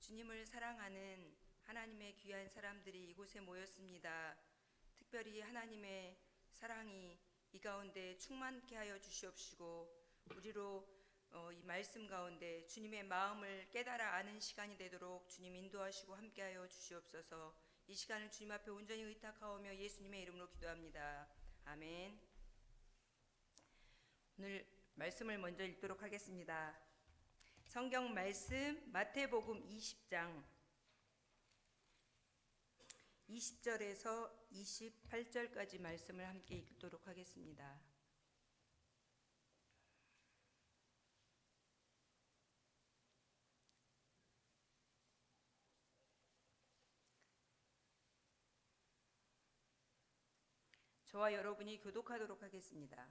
주님을 사랑하는 하나님의 귀한 사람들이 이곳에 모였습니다. 특별히 하나님의 사랑이 이 가운데 충만케 하여 주시옵시고 우리로 이 말씀 가운데 주님의 마음을 깨달아 아는 시간이 되도록 주님 인도하시고 함께하여 주시옵소서. 이 시간을 주님 앞에 온전히 의탁하오며 예수님의 이름으로 기도합니다. 아멘. 오늘 말씀을 먼저 읽도록 하겠습니다. 성경 말씀 마태복음 20장 20절에서 28절까지 말씀을 함께 읽도록 하겠습니다. 저와 여러분이 교독하도록 하겠습니다.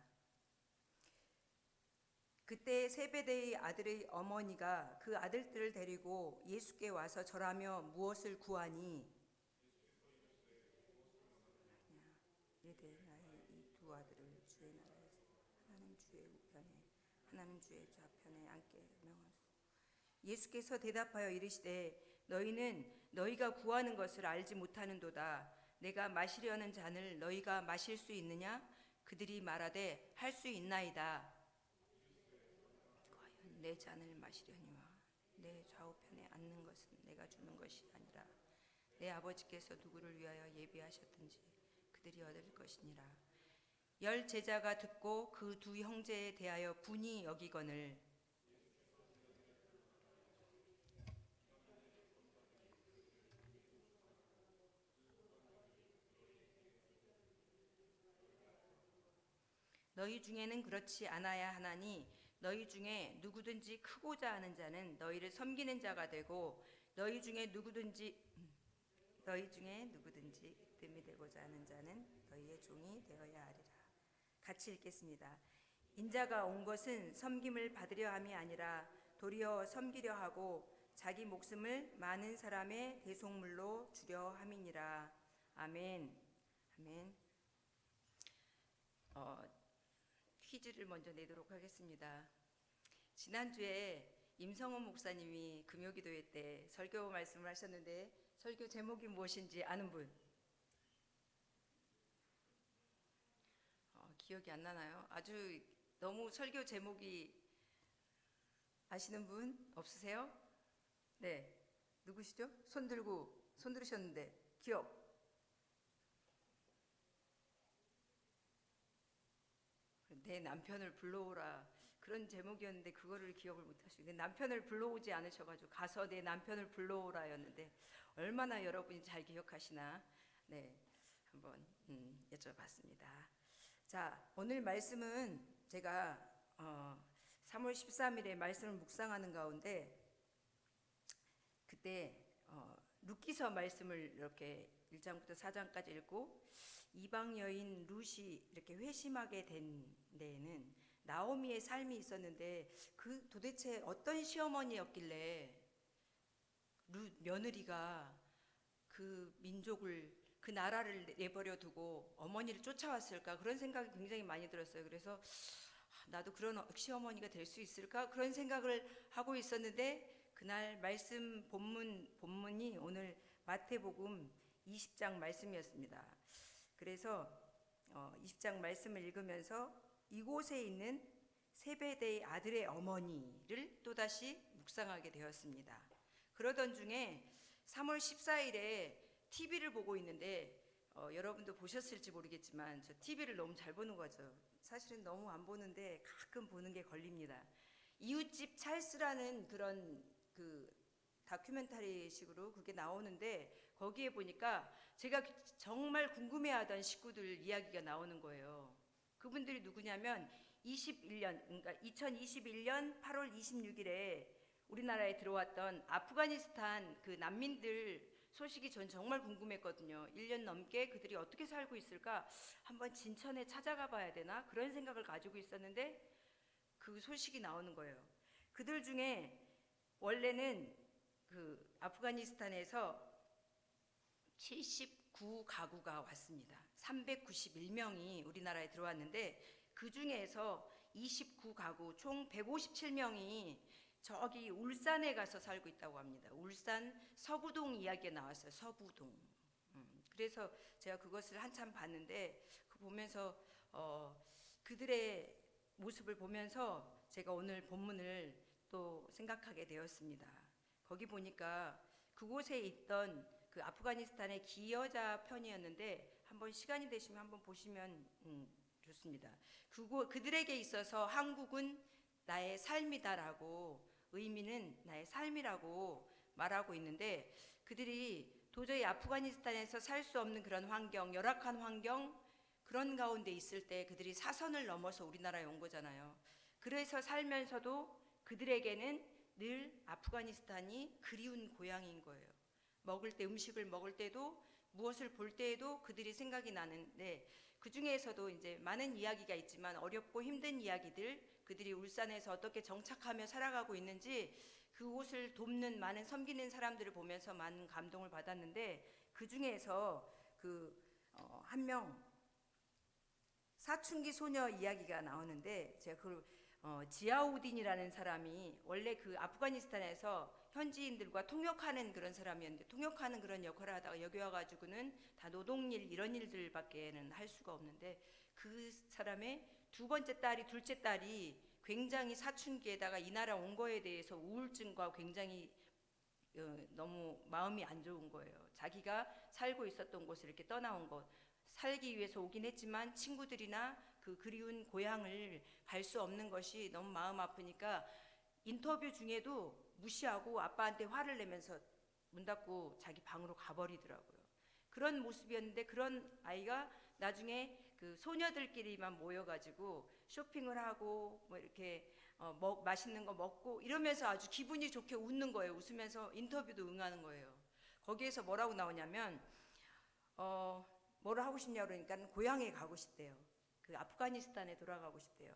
그때 세베대의 아들의 어머니가 그 아들들을 데리고 예수께 와서 절하며 무엇을 구하니 이르되 나의 이 두 아들을 주의 나라에서 하나는 주의 우편에 하나는 주의 좌편에 앉게 명하소서. 예수께서 대답하여 이르시되 너희는 너희가 구하는 것을 알지 못하는도다. 내가 마시려는 잔을 너희가 마실 수 있느냐? 그들이 말하되 할 수 있나이다. 과연 내 잔을 마시려니와 내 좌우편에 앉는 것은 내가 주는 것이 아니라 내 아버지께서 누구를 위하여 예비하셨든지 그들이 얻을 것이니라. 10 제자가 듣고 그 두 형제에 대하여 분이 여기거늘 너희 중에는 그렇지 않아야 하나니 너희 중에 누구든지 크고자 하는 자는 너희를 섬기는 자가 되고 너희 중에 누구든지 뜸이 되고자 하는 자는 너희의 종이 되어야 하리라. 같이 읽겠습니다. 인자가 온 것은 섬김을 받으려 함이 아니라 도리어 섬기려 하고 자기 목숨을 많은 사람의 대속물로 주려 함이니라. 아멘. 아멘. 퀴즈를 먼저 내도록 하겠습니다. 지난주에 임성원 목사님이 금요기도회 때 설교 말씀을 하셨는데 설교 제목이 무엇인지 아는 분? 기억이 안 나나요? 아주 너무 설교 제목이 아시는 분 없으세요? 네, 누구시죠? 손 들으셨는데 기억. 내 남편을 불러오라 그런 제목이었는데 그거를 기억을 못하시고 내 남편을 불러오지 않으셔가지고 가서 내 남편을 불러오라였는데 얼마나 여러분이 잘 기억하시나 네 한번 여쭤봤습니다. 자, 오늘 말씀은 제가 3월 13일에 말씀을 묵상하는 가운데 그때 룻기서 말씀을 이렇게 1장부터 4장까지 읽고 이방 여인 룻이 이렇게 회심하게 된 데에는 나오미의 삶이 있었는데 그 도대체 어떤 시어머니였길래 룻 며느리가 그 민족을 그 나라를 내버려 두고 어머니를 쫓아왔을까 그런 생각이 굉장히 많이 들었어요. 그래서 나도 그런 시어머니가 될 수 있을까 그런 생각을 하고 있었는데 그날 말씀 본문이 오늘 마태복음 20장 말씀이었습니다. 그래서 20장 말씀을 읽으면서 이곳에 있는 세베대의 아들의 어머니를 또다시 묵상하게 되었습니다. 그러던 중에 3월 14일에 TV를 보고 있는데 여러분도 보셨을지 모르겠지만 저 TV를 너무 잘 보는 거죠. 사실은 너무 안 보는데 가끔 보는 게 걸립니다. 이웃집 찰스라는 그런 그 다큐멘터리 식으로 그게 나오는데 거기에 보니까 제가 정말 궁금해하던 식구들 이야기가 나오는 거예요. 그분들이 누구냐면 2021년 8월 26일에 우리나라에 들어왔던 아프가니스탄 그 난민들 소식이 전 정말 궁금했거든요. 1년 넘게 그들이 어떻게 살고 있을까 한번 진천에 찾아가 봐야 되나 그런 생각을 가지고 있었는데 그 소식이 나오는 거예요. 그들 중에 원래는 그 아프가니스탄에서 79가구가 왔습니다. 391명이 우리나라에 들어왔는데 그 중에서 29가구 총 157명이 저기 울산에 가서 살고 있다고 합니다. 울산 서부동 이야기가 나왔어요. 서부동. 그래서 제가 그것을 한참 봤는데 그 보면서 그들의 모습을 보면서 제가 오늘 본문을 또 생각하게 되었습니다. 거기 보니까 그곳에 있던 그 아프가니스탄의 기여자 편이었는데 한번 시간이 되시면 한번 보시면 좋습니다. 그들에게 있어서 한국은 나의 삶이다라고, 의미는 나의 삶이라고 말하고 있는데, 그들이 도저히 아프가니스탄에서 살 수 없는 그런 환경, 열악한 환경, 그런 가운데 있을 때 그들이 사선을 넘어서 우리나라에 온 거잖아요. 그래서 살면서도 그들에게는 늘 아프가니스탄이 그리운 고향인 거예요. 먹을 때, 음식을 먹을 때도, 무엇을 볼 때에도 그들이 생각이 나는데, 그 중에서도 이제 많은 이야기가 있지만 어렵고 힘든 이야기들, 그들이 울산에서 어떻게 정착하며 살아가고 있는지, 그곳을 돕는 많은 섬기는 사람들을 보면서 많은 감동을 받았는데, 그 중에서 한 명 사춘기 소녀 이야기가 나오는데, 제가 지아우딘이라는 사람이 원래 그 아프가니스탄에서 현지인들과 통역하는 그런 사람이었는데, 통역하는 그런 역할을 하다가 여기 와가지고는 다 노동일 이런 일들밖에는 할 수가 없는데, 그 사람의 두 번째 딸이, 둘째 딸이 굉장히 사춘기에다가 이 나라 온 거에 대해서 우울증과 굉장히 너무 마음이 안 좋은 거예요. 자기가 살고 있었던 곳을 이렇게 떠나온 것, 살기 위해서 오긴 했지만 친구들이나 그 그리운 고향을 갈 수 없는 것이 너무 마음 아프니까 인터뷰 중에도 무시하고 아빠한테 화를 내면서 문 닫고 자기 방으로 가버리더라고요. 그런 모습이었는데, 그런 아이가 나중에 그 소녀들끼리만 모여가지고 쇼핑을 하고 뭐 이렇게 맛있는 거 먹고 이러면서 아주 기분이 좋게 웃는 거예요. 웃으면서 인터뷰도 응하는 거예요. 거기에서 뭐라고 나오냐면 뭐를 하고 싶냐고 그러니까 고향에 가고 싶대요. 그 아프가니스탄에 돌아가고 싶대요.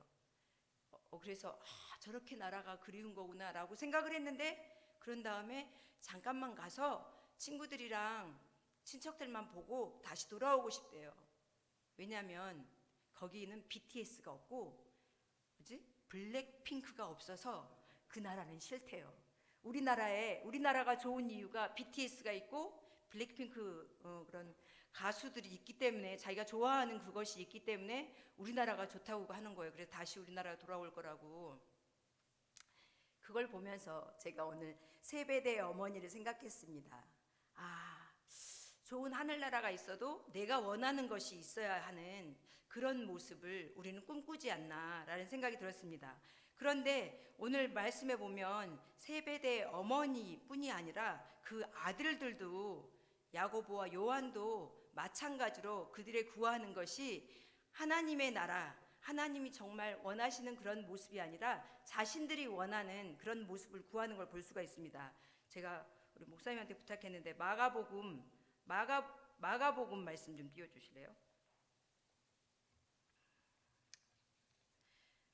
그래서 저렇게 나라가 그리운 거구나 라고 생각을 했는데, 그런 다음에 잠깐만 가서 친구들이랑 친척들만 보고 다시 돌아오고 싶대요. 왜냐하면 거기는 BTS가 없고 블랙핑크가 없어서 그 나라는 싫대요. 우리나라가 좋은 이유가 BTS가 있고 블랙핑크 그런 가수들이 있기 때문에, 자기가 좋아하는 그것이 있기 때문에 우리나라가 좋다고 하는 거예요. 그래서 다시 우리나라 돌아올 거라고. 그걸 보면서 제가 오늘 세배대 어머니를 생각했습니다. 좋은 하늘나라가 있어도 내가 원하는 것이 있어야 하는 그런 모습을 우리는 꿈꾸지 않나라는 생각이 들었습니다. 그런데 오늘 말씀에 보면 세배대 어머니뿐이 아니라 그 아들들도, 야고보와 요한도 마찬가지로 그들의 구하는 것이 하나님의 나라, 하나님이 정말 원하시는 그런 모습이 아니라 자신들이 원하는 그런 모습을 구하는 걸 볼 수가 있습니다. 제가 우리 목사님한테 부탁했는데 마가복음 말씀 좀 띄워주실래요?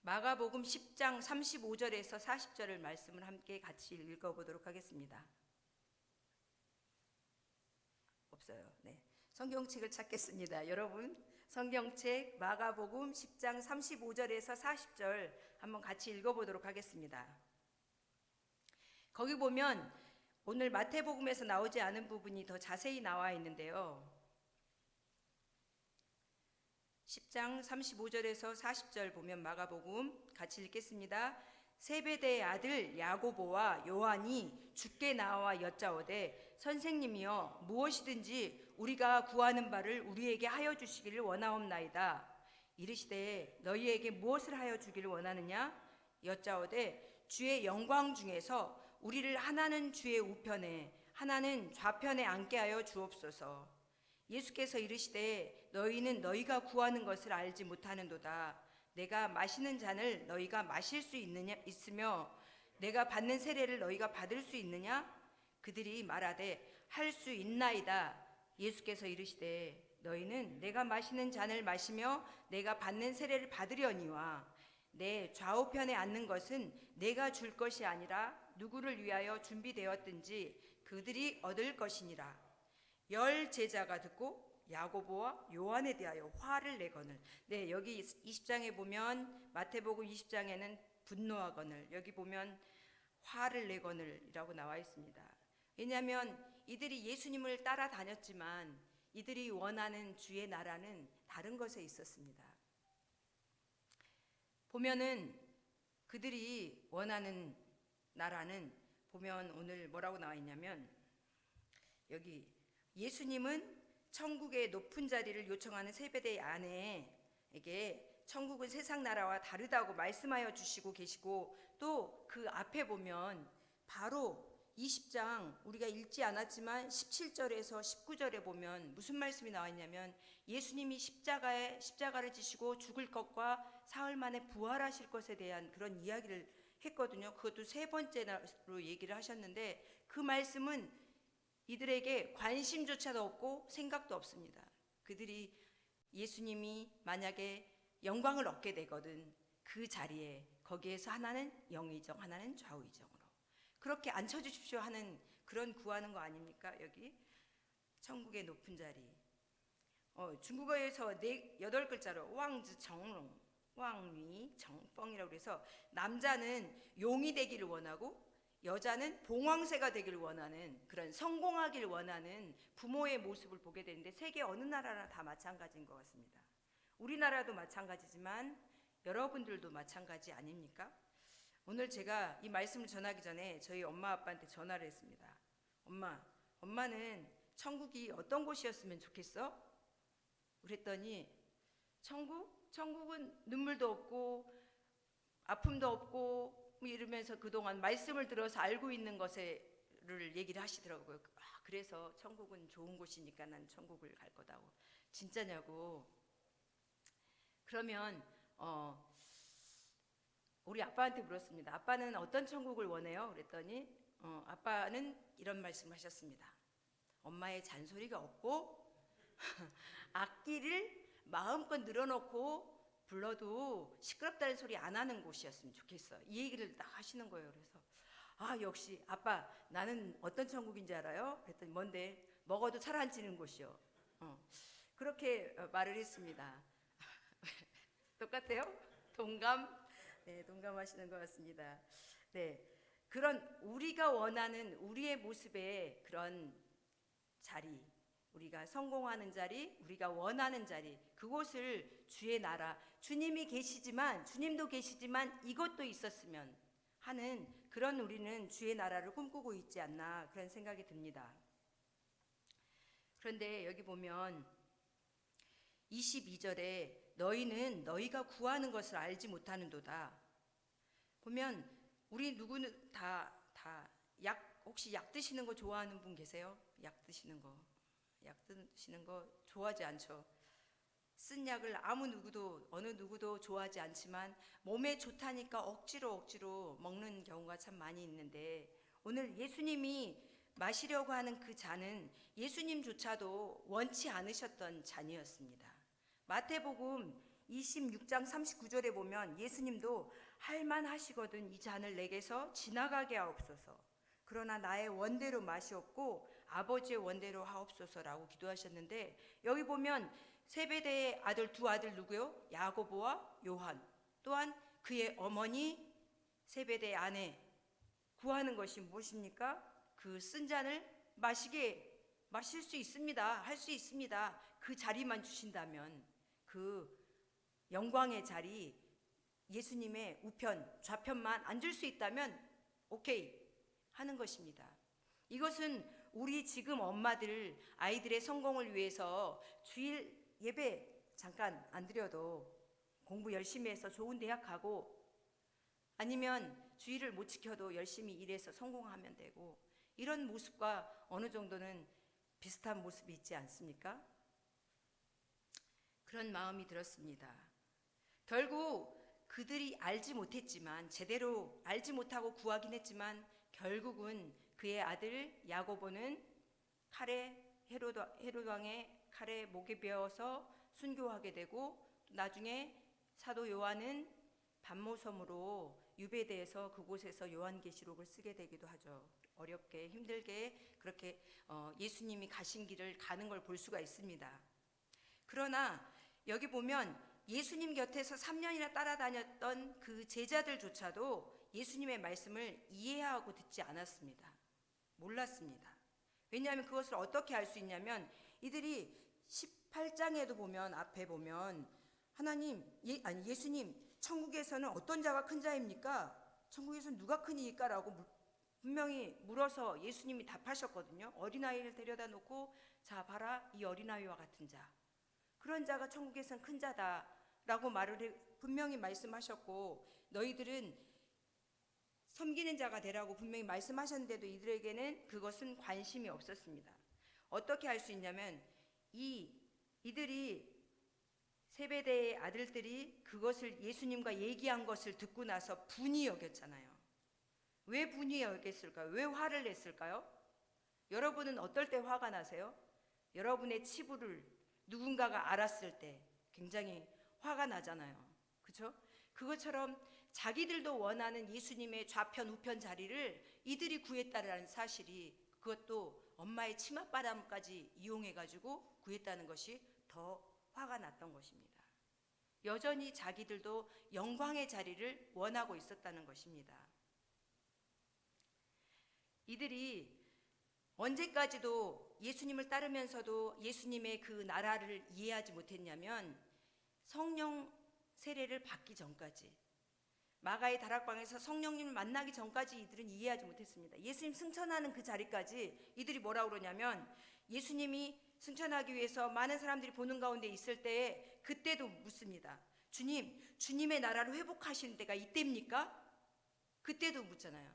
마가복음 10장 35절에서 40절을 말씀을 함께 같이 읽어보도록 하겠습니다. 없어요. 네, 성경책을 찾겠습니다. 여러분, 성경책 마가복음 10장 35절에서 40절 한번 같이 읽어보도록 하겠습니다. 거기 보면 오늘 마태복음에서 나오지 않은 부분이 더 자세히 나와 있는데요. 10장 35절에서 40절 보면 마가복음 같이 읽겠습니다. 세베대의 아들 야고보와 요한이 주께 나와 여짜오되 선생님이여 무엇이든지 우리가 구하는 바를 우리에게 하여 주시기를 원하옵나이다. 이르시되 너희에게 무엇을 하여 주기를 원하느냐? 여짜오되 주의 영광 중에서 우리를 하나는 주의 우편에 하나는 좌편에 앉게 하여 주옵소서. 예수께서 이르시되 너희는 너희가 구하는 것을 알지 못하는도다. 내가 마시는 잔을 너희가 마실 수 있으며 내가 받는 세례를 너희가 받을 수 있느냐? 그들이 말하되 할 수 있나이다. 예수께서 이르시되 너희는 내가 마시는 잔을 마시며 내가 받는 세례를 받으려니와 내 좌우편에 앉는 것은 내가 줄 것이 아니라 누구를 위하여 준비되었든지 그들이 얻을 것이니라. 열 제자가 듣고 야고보와 요한에 대하여 화를 내거늘. 네, 여기 20장에 보면 마태복음 20장에는 분노하거늘, 여기 보면 화를 내거늘이라고 나와 있습니다. 왜냐하면 이들이 예수님을 따라다녔지만 이들이 원하는 주의 나라는 다른 것에 있었습니다. 보면은 그들이 원하는 나라는 보면 오늘 뭐라고 나와 있냐면, 여기 예수님은 천국의 높은 자리를 요청하는 세베대 아내에게 천국은 세상 나라와 다르다고 말씀하여 주시고 계시고, 또 그 앞에 보면 바로 20장 우리가 읽지 않았지만 17절에서 19절에 보면 무슨 말씀이 나와 있냐면, 예수님이 십자가를 지시고 죽을 것과 사흘 만에 부활하실 것에 대한 그런 이야기를 했거든요. 그것도 세 번째로 얘기를 하셨는데, 그 말씀은 이들에게 관심조차도 없고 생각도 없습니다. 그들이 예수님이 만약에 영광을 얻게 되거든 그 자리에 거기에서 하나는 영의정 하나는 좌우의정으로 그렇게 앉혀주십시오 하는 그런 구하는 거 아닙니까? 여기 천국의 높은 자리. 중국어에서 8글자로 왕즈 정롱 왕위 정뻥이라고 해서 남자는 용이 되기를 원하고 여자는 봉황새가 되기를 원하는, 그런 성공하기를 원하는 부모의 모습을 보게 되는데, 세계 어느 나라나 다 마찬가지인 것 같습니다. 우리나라도 마찬가지지만 여러분들도 마찬가지 아닙니까? 오늘 제가 이 말씀을 전하기 전에 저희 엄마 아빠한테 전화를 했습니다. 엄마는 천국이 어떤 곳이었으면 좋겠어? 그랬더니 천국은 눈물도 없고 아픔도 없고 이러면서 그동안 말씀을 들어서 알고 있는 것을 얘기를 하시더라고요. 그래서 천국은 좋은 곳이니까 난 천국을 갈 거다고. 진짜냐고. 그러면 우리 아빠한테 물었습니다. 아빠는 어떤 천국을 원해요? 그랬더니 아빠는 이런 말씀을 하셨습니다. 엄마의 잔소리가 없고 악기를 마음껏 늘어놓고 불러도 시끄럽다는 소리 안 하는 곳이었으면 좋겠어. 이 얘기를 딱 하시는 거예요. 그래서 역시 아빠 나는 어떤 천국인지 알아요? 그랬더니 뭔데? 먹어도 살 안 찌는 곳이요. 그렇게 말을 했습니다. 똑같아요? 동감? 네, 동감하시는 것 같습니다. 네, 그런 우리가 원하는 우리의 모습의 그런 자리, 우리가 성공하는 자리, 우리가 원하는 자리, 그곳을 주의 나라, 주님도 계시지만 이것도 있었으면 하는 그런 우리는 주의 나라를 꿈꾸고 있지 않나 그런 생각이 듭니다. 그런데 여기 보면 22절에 너희는 너희가 구하는 것을 알지 못하는도다. 보면 우리 누구는 다 혹시 약 드시는 거 좋아하는 분 계세요? 약 드시는 거 좋아하지 않죠. 쓴 약을 어느 누구도 좋아하지 않지만 몸에 좋다니까 억지로 먹는 경우가 참 많이 있는데, 오늘 예수님이 마시려고 하는 그 잔은 예수님조차도 원치 않으셨던 잔이었습니다. 마태복음 26장 39절에 보면 예수님도 할만하시거든 이 잔을 내게서 지나가게 하옵소서. 그러나 나의 원대로 마시옵고 아버지의 원대로 하옵소서라고 기도하셨는데, 여기 보면 세베대의 두 아들 누구요? 야고보와 요한, 또한 그의 어머니 세베대의 아내 구하는 것이 무엇입니까? 그 쓴 잔을 마실 수 있습니다. 할 수 있습니다. 그 자리만 주신다면, 그 영광의 자리, 예수님의 우편 좌편만 앉을 수 있다면 오케이 하는 것입니다. 이것은 우리 지금 엄마들 아이들의 성공을 위해서 주일 예배 잠깐 안 드려도 공부 열심히 해서 좋은 대학 가고, 아니면 주일을 못 지켜도 열심히 일해서 성공하면 되고, 이런 모습과 어느 정도는 비슷한 모습이 있지 않습니까? 그런 마음이 들었습니다. 결국 그들이 알지 못했지만, 제대로 알지 못하고 구하긴 했지만, 결국은 그의 아들 야고보는 헤롯 왕의 칼에 목에 베어서 순교하게 되고, 나중에 사도 요한은 반모섬으로 유배돼서 그곳에서 요한계시록을 쓰게 되기도 하죠. 어렵게 힘들게 그렇게 예수님이 가신 길을 가는 걸 볼 수가 있습니다. 그러나 여기 보면 예수님 곁에서 3년이나 따라다녔던 그 제자들조차도 예수님의 말씀을 이해하고 듣지 않았습니다. 몰랐습니다. 왜냐하면 그것을 어떻게 알 수 있냐면 이들이 18장에도 보면 앞에 보면 예수님 천국에서는 어떤 자가 큰 자입니까? 천국에서는 누가 크니까? 라고 분명히 물어서 예수님이 답하셨거든요. 어린아이를 데려다 놓고 자 봐라 이 어린아이와 같은 자 그런 자가 천국에서는 큰 자다 라고 분명히 말씀하셨고 너희들은 섬기는 자가 되라고 분명히 말씀하셨는데도 이들에게는 그것은 관심이 없었습니다. 어떻게 알 수 있냐면 이들이 세베대의 아들들이 그것을 예수님과 얘기한 것을 듣고 나서 분이 여겼잖아요. 왜 분이 여겼을까요? 왜 화를 냈을까요? 여러분은 어떨 때 화가 나세요? 여러분의 치부를 누군가가 알았을 때 굉장히 화가 나잖아요. 그렇죠? 그것처럼 자기들도 원하는 예수님의 좌편 우편 자리를 이들이 구했다는 사실이 그것도 엄마의 치맛바람까지 이용해가지고 구했다는 것이 더 화가 났던 것입니다. 여전히 자기들도 영광의 자리를 원하고 있었다는 것입니다. 이들이 언제까지도 예수님을 따르면서도 예수님의 그 나라를 이해하지 못했냐면 성령 세례를 받기 전까지 마가의 다락방에서 성령님을 만나기 전까지 이들은 이해하지 못했습니다. 예수님 승천하는 그 자리까지 이들이 뭐라고 그러냐면 예수님이 승천하기 위해서 많은 사람들이 보는 가운데 있을 때에 그때도 묻습니다. 주님의 나라를 회복하시는 때가 이때입니까? 그때도 묻잖아요.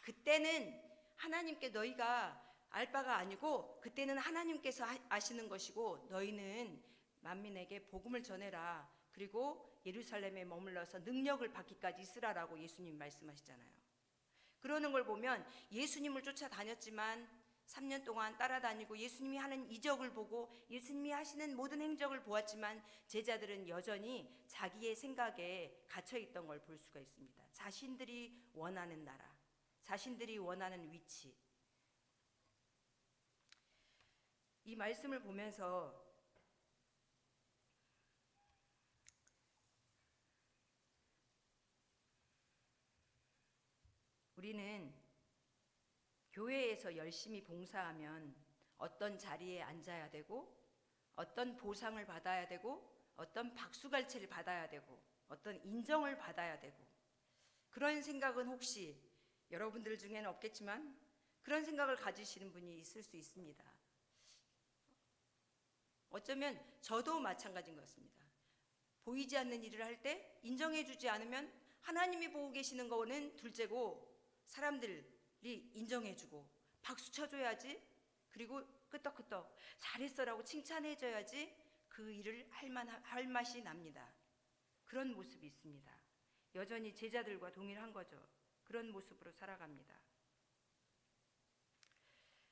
그때는 하나님께 너희가 알 바가 아니고 그때는 하나님께서 아시는 것이고 너희는 만민에게 복음을 전해라. 그리고 예루살렘에 머물러서 능력을 받기까지 있으라라고 예수님 말씀하시잖아요. 그러는 걸 보면 예수님을 쫓아다녔지만 3년 동안 따라다니고 예수님이 하는 이적을 보고 예수님이 하시는 모든 행적을 보았지만 제자들은 여전히 자기의 생각에 갇혀있던 걸 볼 수가 있습니다. 자신들이 원하는 나라, 자신들이 원하는 위치. 이 말씀을 보면서 우리는 교회에서 열심히 봉사하면 어떤 자리에 앉아야 되고 어떤 보상을 받아야 되고 어떤 박수갈채를 받아야 되고 어떤 인정을 받아야 되고 그런 생각은 혹시 여러분들 중에는 없겠지만 그런 생각을 가지시는 분이 있을 수 있습니다. 어쩌면 저도 마찬가지인 것 같습니다. 보이지 않는 일을 할 때 인정해주지 않으면 하나님이 보고 계시는 거는 둘째고 사람들이 인정해주고 박수 쳐줘야지 그리고 끄떡끄떡 잘했어라고 칭찬해줘야지 그 일을 할 맛이 납니다. 그런 모습이 있습니다. 여전히 제자들과 동일한 거죠. 그런 모습으로 살아갑니다.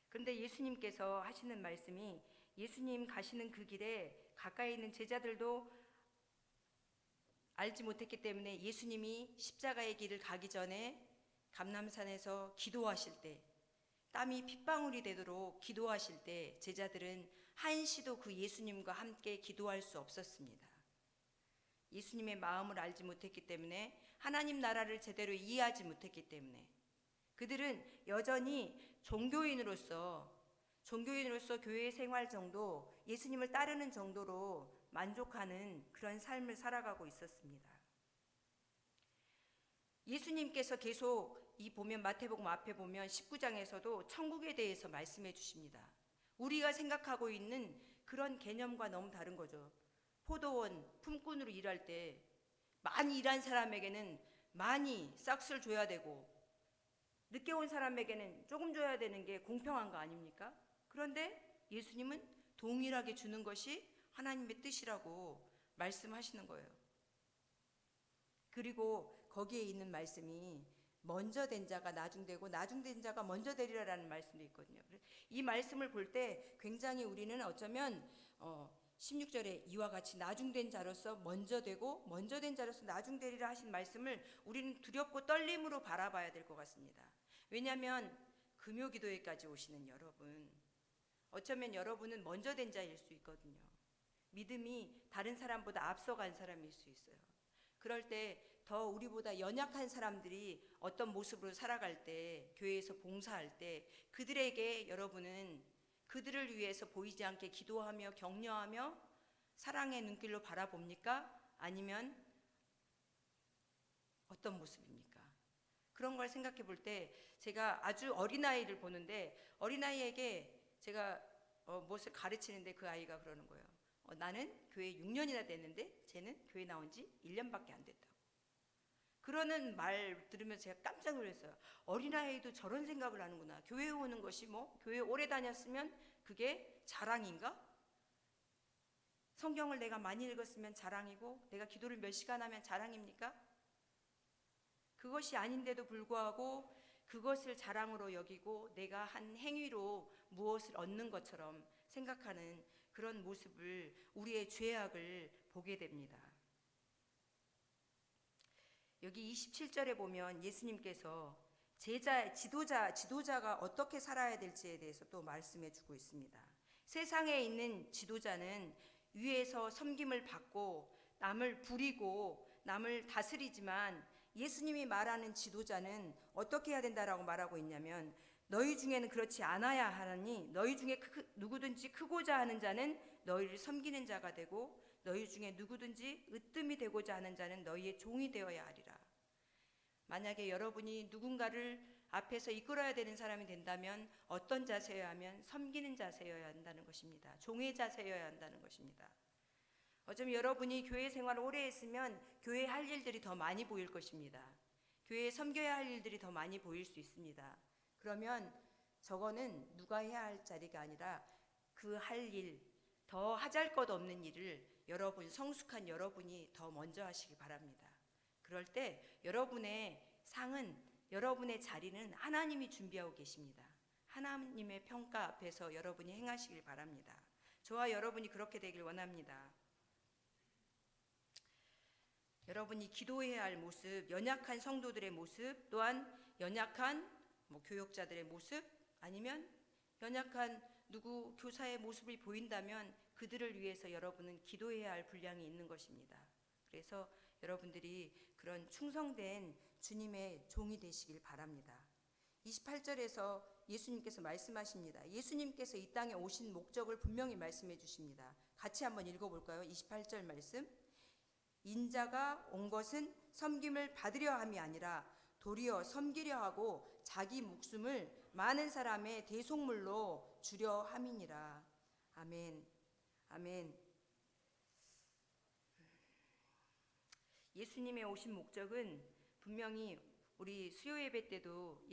그런데 예수님께서 하시는 말씀이 예수님 가시는 그 길에 가까이 있는 제자들도 알지 못했기 때문에 예수님이 십자가의 길을 가기 전에 감람산에서 기도하실 때 땀이 핏방울이 되도록 기도하실 때 제자들은 한시도 그 예수님과 함께 기도할 수 없었습니다. 예수님의 마음을 알지 못했기 때문에 하나님 나라를 제대로 이해하지 못했기 때문에 그들은 여전히 종교인으로서 교회 생활 정도 예수님을 따르는 정도로 만족하는 그런 삶을 살아가고 있었습니다. 예수님께서 계속 보면 마태복음 앞에 보면 19장에서도 천국에 대해서 말씀해 주십니다. 우리가 생각하고 있는 그런 개념과 너무 다른 거죠. 포도원 품꾼으로 일할 때 많이 일한 사람에게는 많이 싹스를 줘야 되고 늦게 온 사람에게는 조금 줘야 되는 게 공평한 거 아닙니까? 그런데 예수님은 동일하게 주는 것이 하나님의 뜻이라고 말씀하시는 거예요. 그리고 거기에 있는 말씀이 먼저 된 자가 나중되고 나중된 자가 먼저 되리라라는 말씀도 있거든요. 이 말씀을 볼 때 굉장히 우리는 어쩌면 16절에 이와 같이 나중된 자로서 먼저 되고 먼저 된 자로서 나중되리라 하신 말씀을 우리는 두렵고 떨림으로 바라봐야 될 것 같습니다. 왜냐하면 금요기도회까지 오시는 여러분, 어쩌면 여러분은 먼저 된 자일 수 있거든요. 믿음이 다른 사람보다 앞서간 사람일 수 있어요. 그럴 때 더 우리보다 연약한 사람들이 어떤 모습으로 살아갈 때, 교회에서 봉사할 때 그들에게 여러분은 그들을 위해서 보이지 않게 기도하며 격려하며 사랑의 눈길로 바라봅니까? 아니면 어떤 모습입니까? 그런 걸 생각해 볼 때 제가 아주 어린아이를 보는데 어린아이에게 제가 무엇을 가르치는데 그 아이가 그러는 거예요. 나는 교회 6년이나 됐는데 쟤는 교회 나온 지 1년밖에 안 됐다고. 그러는 말 들으면서 제가 깜짝 놀랐어요. 어린아이도 저런 생각을 하는구나. 교회에 오는 것이 교회 오래 다녔으면 그게 자랑인가? 성경을 내가 많이 읽었으면 자랑이고 내가 기도를 몇 시간 하면 자랑입니까? 그것이 아닌데도 불구하고 그것을 자랑으로 여기고 내가 한 행위로 무엇을 얻는 것처럼 생각하는 그런 모습을, 우리의 죄악을 보게 됩니다. 여기 27절에 보면 예수님께서 지도자가 어떻게 살아야 될지에 대해서 또 말씀해 주고 있습니다. 세상에 있는 지도자는 위에서 섬김을 받고 남을 부리고 남을 다스리지만 예수님이 말하는 지도자는 어떻게 해야 된다라고 말하고 있냐면 너희 중에는 그렇지 않아야 하니 너희 중에 누구든지 크고자 하는 자는 너희를 섬기는 자가 되고 너희 중에 누구든지 으뜸이 되고자 하는 자는 너희의 종이 되어야 하리라. 만약에 여러분이 누군가를 앞에서 이끌어야 되는 사람이 된다면 어떤 자세여야 하면 섬기는 자세여야 한다는 것입니다. 종의 자세여야 한다는 것입니다. 어쩌면 여러분이 교회 생활을 오래 했으면 교회에 할 일들이 더 많이 보일 것입니다. 교회에 섬겨야 할 일들이 더 많이 보일 수 있습니다. 그러면 저거는 누가 해야 할 자리가 아니라 그 할 일, 더 하잘 것 없는 일을 여러분, 성숙한 여러분이 더 먼저 하시기 바랍니다. 그럴 때 여러분의 상은, 여러분의 자리는 하나님이 준비하고 계십니다. 하나님의 평가 앞에서 여러분이 행하시길 바랍니다. 저와 여러분이 그렇게 되길 원합니다. 여러분이 기도해야 할 모습, 연약한 성도들의 모습, 또한 연약한 교역자들의 모습, 아니면 연약한 누구 교사의 모습이 보인다면 그들을 위해서 여러분은 기도해야 할 분량이 있는 것입니다. 그래서 여러분들이 그런 충성된 주님의 종이 되시길 바랍니다. 28절에서 예수님께서 말씀하십니다. 예수님께서 이 땅에 오신 목적을 분명히 말씀해 주십니다. 같이 한번 읽어볼까요? 28절 말씀. 인자가 온 것은 섬김을 받으려 함이 아니라 도리어 섬기려 하고 자기 목숨을 많은 사람의 대속물로 주려 함이니라. 아멘. 아멘. 예수님의 오신 목적은 분명히 우리 수요예배 때도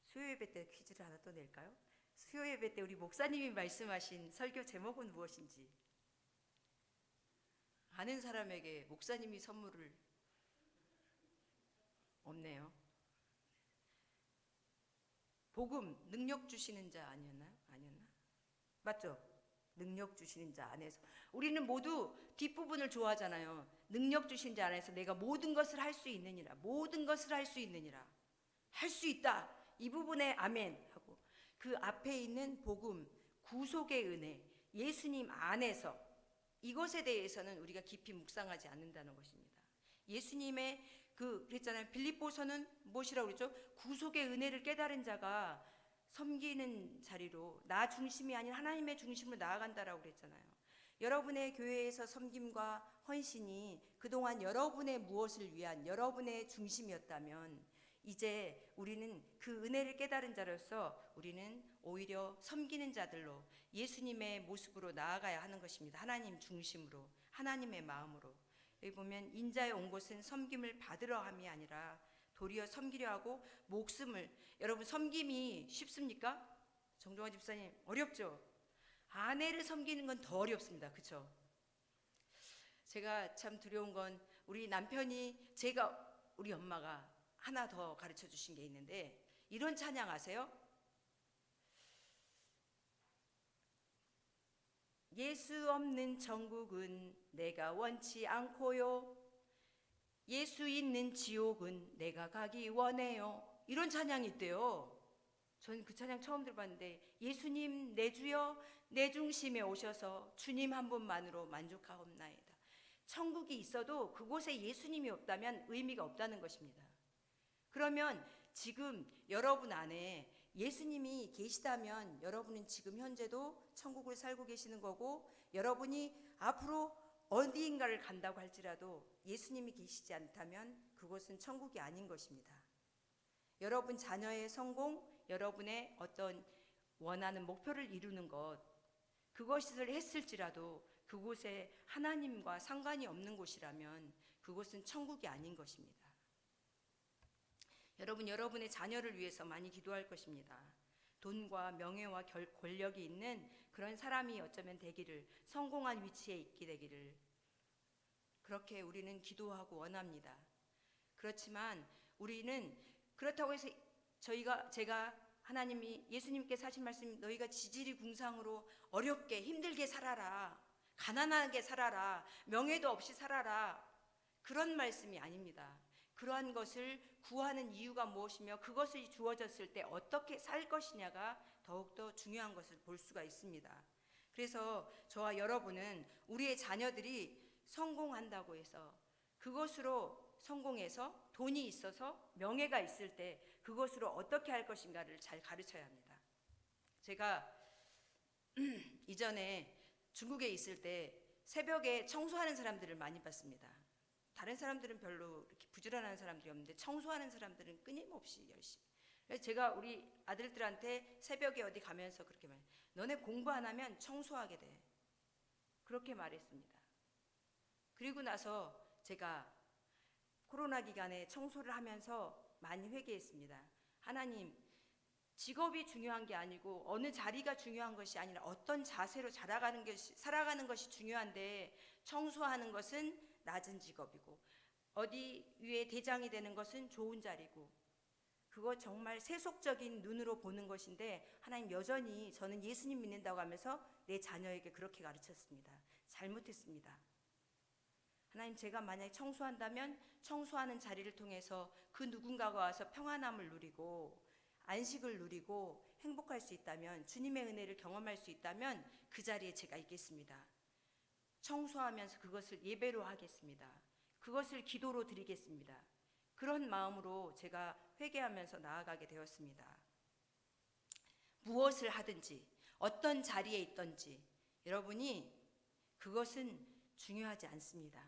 수요예배 때 퀴즈를 하나 또 낼까요? 수요예배 때 우리 목사님이 말씀하신 설교 제목은 무엇인지 아는 사람에게 목사님이 선물을 없네요. 복음, 능력 주시는 자 아니었나? 맞죠? 능력 주시는 자 안에서. 우리는 모두 뒷부분을 좋아하잖아요. 능력 주신 자 안에서 내가 모든 것을 할 수 있느니라. 모든 것을 할 수 있느니라. 할 수 있다. 이 부분에 아멘 하고 그 앞에 있는 복음, 구속의 은혜, 예수님 안에서 이것에 대해서는 우리가 깊이 묵상하지 않는다는 것입니다. 예수님의 그랬잖아요. 빌립보서는 무엇이라고 그랬죠? 구속의 은혜를 깨달은 자가 섬기는 자리로 나 중심이 아닌 하나님의 중심으로 나아간다라고 그랬잖아요. 여러분의 교회에서 섬김과 헌신이 그동안 여러분의 무엇을 위한 여러분의 중심이었다면 이제 우리는 그 은혜를 깨달은 자로서 우리는 오히려 섬기는 자들로 예수님의 모습으로 나아가야 하는 것입니다. 하나님 중심으로, 하나님의 마음으로. 여기 보면 인자에 온 것은 섬김을 받으려 함이 아니라 도리어 섬기려 하고 목숨을, 여러분 섬김이 쉽습니까? 정종환 집사님 어렵죠? 아내를 섬기는 건 더 어렵습니다. 그렇죠? 제가 참 두려운 건 우리 남편이 우리 엄마가 하나 더 가르쳐 주신 게 있는데 이런 찬양 아세요? 예수 없는 천국은 내가 원치 않고요. 예수 있는 지옥은 내가 가기 원해요. 이런 찬양이 있대요. 저는 그 찬양 처음 들어봤는데 예수님 내 주여 내 중심에 오셔서 주님 한 분만으로 만족하옵나이다. 천국이 있어도 그곳에 예수님이 없다면 의미가 없다는 것입니다. 그러면 지금 여러분 안에 예수님이 계시다면 여러분은 지금 현재도 천국을 살고 계시는 거고, 여러분이 앞으로 어디인가를 간다고 할지라도 예수님이 계시지 않다면 그곳은 천국이 아닌 것입니다. 여러분 자녀의 성공, 여러분의 어떤 원하는 목표를 이루는 것, 그것을 했을지라도 그곳에 하나님과 상관이 없는 곳이라면 그곳은 천국이 아닌 것입니다. 여러분, 여러분의 자녀를 위해서 많이 기도할 것입니다. 돈과 명예와 권력이 있는 그런 사람이 어쩌면 되기를, 성공한 위치에 있게 되기를, 그렇게 우리는 기도하고 원합니다. 그렇지만 우리는 그렇다고 해서 제가 하나님이, 예수님께서 하신 말씀, 너희가 지질이 궁상으로 어렵게 힘들게 살아라, 가난하게 살아라, 명예도 없이 살아라, 그런 말씀이 아닙니다. 그러한 것을 구하는 이유가 무엇이며 그것이 주어졌을 때 어떻게 살 것이냐가 더욱더 중요한 것을 볼 수가 있습니다. 그래서 저와 여러분은 우리의 자녀들이 성공한다고 해서 그것으로 성공해서 돈이 있어서 명예가 있을 때 그것으로 어떻게 할 것인가를 잘 가르쳐야 합니다. 제가 이전에 중국에 있을 때 새벽에 청소하는 사람들을 많이 봤습니다. 다른 사람들은 별로 이렇게 부지런한 사람들이 없는데 청소하는 사람들은 끊임없이 열심히. 그래서 제가 우리 아들들한테 새벽에 어디 가면서 그렇게 말해요. 너네 공부 안 하면 청소하게 돼. 그렇게 말했습니다. 그리고 나서 제가 코로나 기간에 청소를 하면서 많이 회개했습니다. 하나님, 직업이 중요한 게 아니고 어느 자리가 중요한 것이 아니라 어떤 자세로 살아가는 것이 중요한데, 청소하는 것은 낮은 직업이고 어디 위에 대장이 되는 것은 좋은 자리고, 그거 정말 세속적인 눈으로 보는 것인데, 하나님, 여전히 저는 예수님 믿는다고 하면서 내 자녀에게 그렇게 가르쳤습니다. 잘못했습니다. 하나님, 제가 만약에 청소한다면 청소하는 자리를 통해서 그 누군가가 와서 평안함을 누리고 안식을 누리고 행복할 수 있다면, 주님의 은혜를 경험할 수 있다면 그 자리에 제가 있겠습니다. 청소하면서 그것을 예배로 하겠습니다. 그것을 기도로 드리겠습니다. 그런 마음으로 제가 회개하면서 나아가게 되었습니다. 무엇을 하든지 어떤 자리에 있든지 여러분이, 그것은 중요하지 않습니다.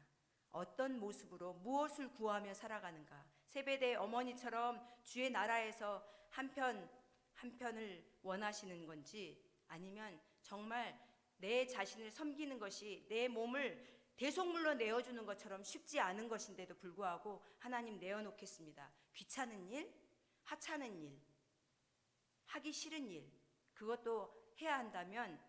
어떤 모습으로 무엇을 구하며 살아가는가. 세베대의 어머니처럼 주의 나라에서 한편을 원하시는 건지, 아니면 정말 내 자신을 섬기는 것이 내 몸을 대속물로 내어주는 것처럼 쉽지 않은 것인데도 불구하고 하나님 내어놓겠습니다. 귀찮은 일, 하찮은 일, 하기 싫은 일, 그것도 해야 한다면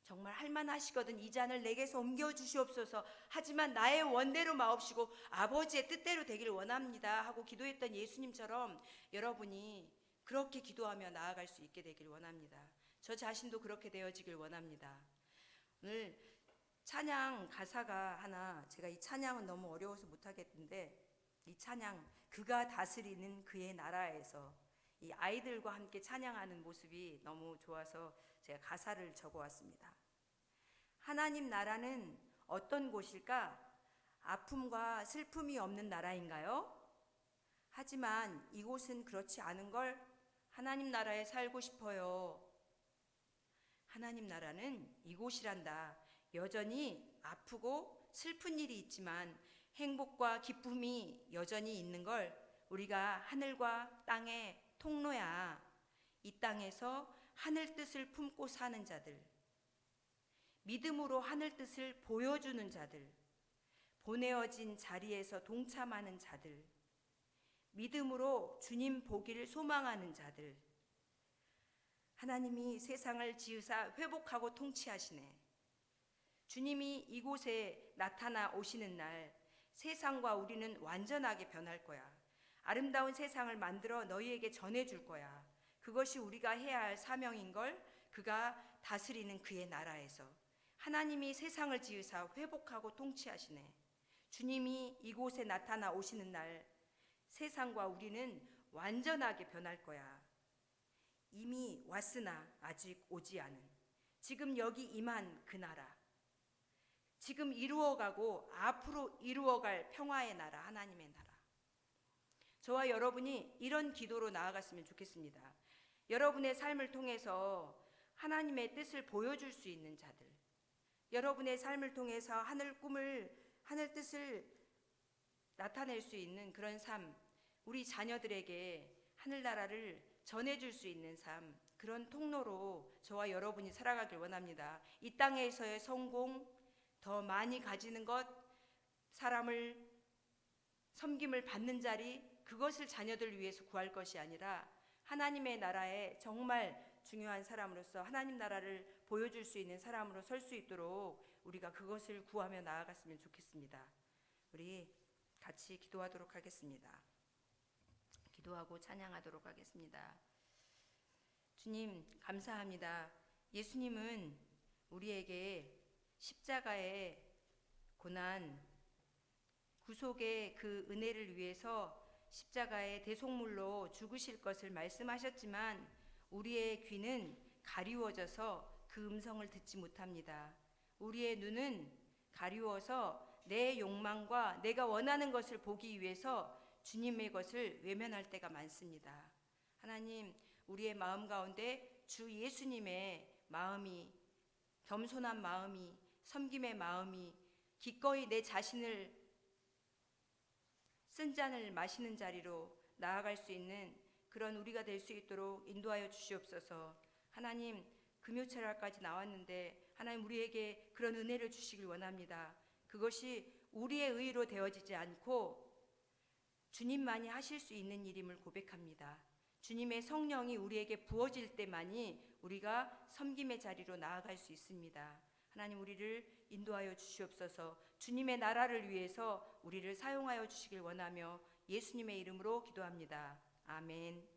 정말 할만하시거든 이 잔을 내게서 옮겨주시옵소서, 하지만 나의 원대로 마옵시고 아버지의 뜻대로 되기를 원합니다 하고 기도했던 예수님처럼 여러분이 그렇게 기도하며 나아갈 수 있게 되길 원합니다. 저 자신도 그렇게 되어지길 원합니다. 오늘 찬양 가사가 하나, 제가 이 찬양은 너무 어려워서 못하겠는데, 이 찬양, 그가 다스리는 그의 나라에서 이 아이들과 함께 찬양하는 모습이 너무 좋아서 제가 가사를 적어왔습니다. 하나님 나라는 어떤 곳일까? 아픔과 슬픔이 없는 나라인가요? 하지만 이곳은 그렇지 않은 걸. 하나님 나라에 살고 싶어요. 하나님 나라는 이곳이란다. 여전히 아프고 슬픈 일이 있지만 행복과 기쁨이 여전히 있는 걸. 우리가 하늘과 땅의 통로야. 이 땅에서 하늘 뜻을 품고 사는 자들, 믿음으로 하늘 뜻을 보여주는 자들, 보내어진 자리에서 동참하는 자들, 믿음으로 주님 보기를 소망하는 자들. 하나님이 세상을 지으사 회복하고 통치하시네. 주님이 이곳에 나타나 오시는 날 세상과 우리는 완전하게 변할 거야. 아름다운 세상을 만들어 너희에게 전해줄 거야. 그것이 우리가 해야 할 사명인걸. 그가 다스리는 그의 나라에서 하나님이 세상을 지으사 회복하고 통치하시네. 주님이 이곳에 나타나 오시는 날 세상과 우리는 완전하게 변할 거야. 이미 왔으나 아직 오지 않은, 지금 여기 임한 그 나라, 지금 이루어가고 앞으로 이루어갈 평화의 나라, 하나님의 나라. 저와 여러분이 이런 기도로 나아갔으면 좋겠습니다. 여러분의 삶을 통해서 하나님의 뜻을 보여줄 수 있는 자들, 여러분의 삶을 통해서 하늘 뜻을 나타낼 수 있는 그런 삶, 우리 자녀들에게 하늘나라를 전해줄 수 있는 삶, 그런 통로로 저와 여러분이 살아가길 원합니다. 이 땅에서의 성공, 더 많이 가지는 것, 사람을 섬김을 받는 자리, 그것을 자녀들 위해서 구할 것이 아니라 하나님의 나라에 정말 중요한 사람으로서 하나님 나라를 보여줄 수 있는 사람으로 설 수 있도록 우리가 그것을 구하며 나아갔으면 좋겠습니다. 우리 같이 기도하도록 하겠습니다. 기도하고 찬양하도록 하겠습니다. 주님, 감사합니다. 예수님은 우리에게 십자가의 고난, 구속의 그 은혜를 위해서 십자가의 대속물로 죽으실 것을 말씀하셨지만 우리의 귀는 가리워져서 그 음성을 듣지 못합니다. 우리의 눈은 가리워서 내 욕망과 내가 원하는 것을 보기 위해서 주님의 것을 외면할 때가 많습니다. 하나님, 우리의 마음 가운데 주 예수님의 마음이, 겸손한 마음이, 섬김의 마음이, 기꺼이 내 자신을 쓴 잔을 마시는 자리로 나아갈 수 있는 그런 우리가 될 수 있도록 인도하여 주시옵소서. 하나님, 금요철학까지 나왔는데 하나님 우리에게 그런 은혜를 주시길 원합니다. 그것이 우리의 의로 되어지지 않고 주님만이 하실 수 있는 일임을 고백합니다. 주님의 성령이 우리에게 부어질 때만이 우리가 섬김의 자리로 나아갈 수 있습니다. 하나님, 우리를 인도하여 주시옵소서. 주님의 나라를 위해서 우리를 사용하여 주시길 원하며 예수님의 이름으로 기도합니다. 아멘.